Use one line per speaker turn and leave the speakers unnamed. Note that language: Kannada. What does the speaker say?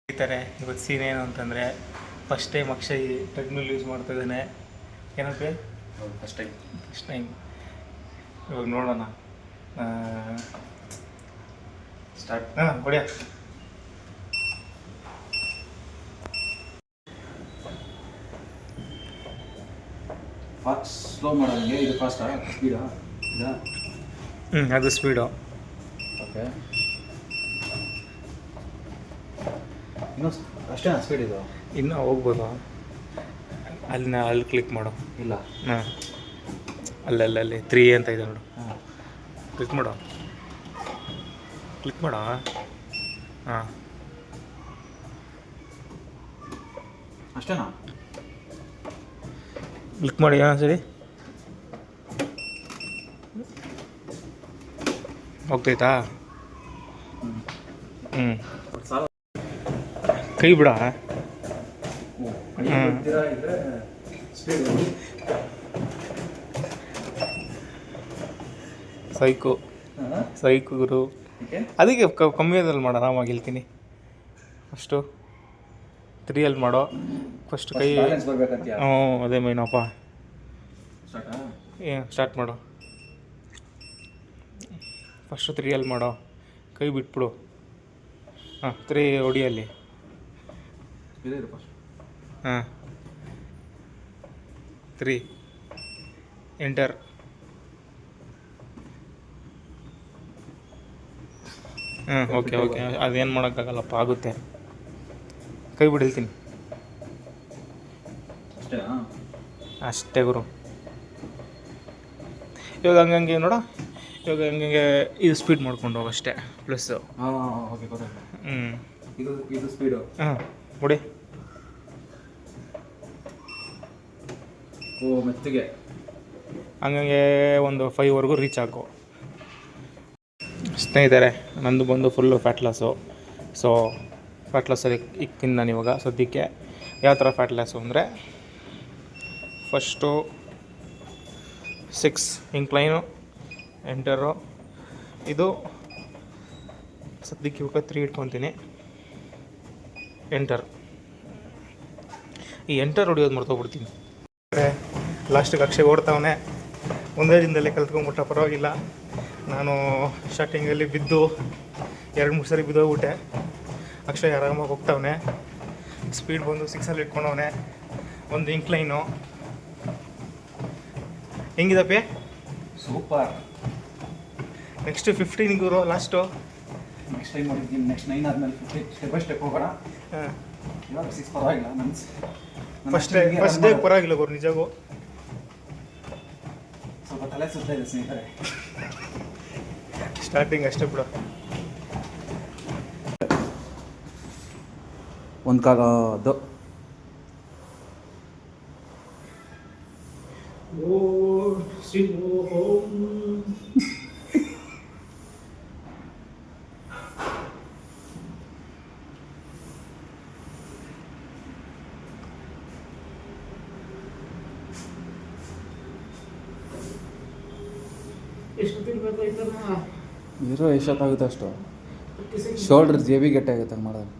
ಹೇಳ್ತಾರೆ. ಇವತ್ತು ಸೀನ್ ಏನು ಅಂತಂದರೆ first time Akshay treadmill use ಮಾಡ್ತಾ ಇದ್ದಾನೆ. ಏನಂತೆ
ಫಸ್ಟ್ ಟೈಮ್
ಇವಾಗ ನೋಡೋಣ.
ಸ್ಟಾರ್ಟ್.
ಹೊಡಿಯ.
ಸ್ಲೋ ಮಾಡೋಂಗೆ ಇದು ಫಾಸ್ಟಾ ಸ್ಪೀಡಾ ಇದಾ?
ಅದು ಸ್ಪೀಡು.
ಓಕೆ, ಇನ್ನೂ ಅಷ್ಟೇನಾ ಸ್ಪೀಡ್ ಇದು?
ಇನ್ನೂ ಹೋಗ್ಬೋದು. ಅಲ್ಲಿ ಕ್ಲಿಕ್ ಮಾಡು.
ಇಲ್ಲ,
ಹಾಂ ಅಲ್ಲಿ 3 ಅಂತ ಇದೆ ನೋಡು.
ಹಾಂ,
ಕ್ಲಿಕ್ ಮಾಡು. ಹಾಂ,
ಅಷ್ಟೇನಾ?
ಕ್ಲಿಕ್ ಮಾಡಿ. ಹಾಂ ಸರಿ, ಹೋಗ್ತೈತಾ? ಕೈ ಬಿಡ. ಸೈಕು ಗುರು. ಅದಕ್ಕೆ ಕಮ್ಮಿಯಲ್ಲಿ ಮಾಡು, ಆರಾಮಾಗಿ ಹೇಳ್ತೀನಿ. ಫಸ್ಟು 3 ಮಾಡೋ. ಫಸ್ಟ್ ಕೈ ಹ್ಞೂ ಅದೇ ಮೈನಪ್ಪ. ಸ್ಟಾರ್ಟ್ ಮಾಡು. ಫಸ್ಟು 3 ಮಾಡೋ, ಕೈ ಬಿಟ್ಬಿಡು. ಹಾಂ 3 ಹೊಡಿಯಲ್ಲಿ. ಹಾಂ 3 ಎಂಟರ್. ಓಕೆ ಅದೇನು ಮಾಡೋಕ್ಕಾಗಲ್ಲಪ್ಪ, ಆಗುತ್ತೆ. ಕೈ ಬಿಡಿಲ್ತೀನಿ ಅಷ್ಟೇ ಗುರು. ಇವಾಗ ಹಂಗಂಗೆ ನೋಡು. ಇವಾಗ ಹಂಗಂಗೆ ಇದು ಸ್ಪೀಡ್ ಮಾಡ್ಕೊಂಡು ಹೋಗು ಅಷ್ಟೇ. ಪ್ಲಸ್ಸು.
ಓಕೆ, ಇದು ಸ್ಪೀಡು.
ಹಾಂ ಹೊಡಿ.
ಮೆತ್ತಿಗೆ
ಹಂಗಂಗೆ ಒಂದು 5ವರೆಗೂ ರೀಚ್ ಹಾಕು. ಸ್ನೇಹಿತರೆ, ನಂದು ಬಂದು full fat loss. So fat ಲಾಸಲ್ಲಿ ಇಕ್ತೀನಿ ನಾನು ಇವಾಗ ಸದ್ಯಕ್ಕೆ. ಯಾವ ಥರ ಫ್ಯಾಟ್ ಲಾಸು ಅಂದರೆ, ಫಸ್ಟು 6 ಇಂಕ್ಲೈನು, ಎಂಟರು. ಇದು ಸದ್ಯಕ್ಕೆ ಇವಾಗ 3 ಇಟ್ಕೊತೀನಿ. ಎಂಟರ್. ಈ ಎಂಟರ್ ಹೊಡಿಯೋದು ಮರ್ತೋಗ್ಬಿಡ್ತೀನಿ. ಲಾಸ್ಟಿಗೆ ಅಕ್ಷಯ್ ಓಡ್ತಾವನೆ. ಒಂದೇ ದಿನದಲ್ಲೇ ಕಲ್ತ್ಕೊಂಡ್ಬಿಟ್ಟ, ಪರವಾಗಿಲ್ಲ. ನಾನು ಸ್ಟಾರ್ಟಿಂಗಲ್ಲಿ ಬಿದ್ದು 2-3 ಸರಿ ಬಿದ್ದೋಗ್ಬಿಟ್ಟೆ. ಅಕ್ಷಯ್ ಆರಾಮಾಗಿ ಹೋಗ್ತಾವನೆ. ಸ್ಪೀಡ್ ಬಂದು 6ಅಲ್ಲಿ ಇಟ್ಕೊಂಡವನೆ. ಒಂದು ಇಂಕ್ಲೈನು. ಹೆಂಗಿದಪ್ಪಿ?
ಸೂಪರ್.
ನೆಕ್ಸ್ಟ್ 15 ಗುರು, ಲಾಸ್ಟು.
ನೆಕ್ಸ್ಟ್ ಟೈಮ್ ಮಾಡಿದ್ದೀನಿ. ನೆಕ್ಸ್ಟ್ 9 ಆದಮೇಲೆ 15 ಸ್ಟೆಪ್ ಬೈ ಸ್ಟೆಪ್ ಹೋಗೋಣ.
ಹಾಂ,
ಇವಾಗ 6 ಪರವಾಗಿಲ್ಲ.
ಫಸ್ಟ್ ಡೇ ಪರವಾಗಿಲ್ಲ ಗುರು, ನಿಜವೂ.
ಸ್ವಲ್ಪ ತಲೆ ಸುತ್ತಾ ಇದೆ ಸ್ನೇಹಿತರೆ.
ಸ್ಟಾರ್ಟಿಂಗ್ ಅಷ್ಟೇ ಬಿಡು.
ಒಂದು ಕಾಲದ್ದು ಇರೋ ಎಷ್ಟೊತ್ತಾಗುತ್ತೆ ಅಷ್ಟು. ಶೋಲ್ಡರ್ ಜೇಬಿ ಗಟ್ಟಿ ಆಗುತ್ತೆ ಹಂಗೆ ಮಾಡಿದ್ರೆ.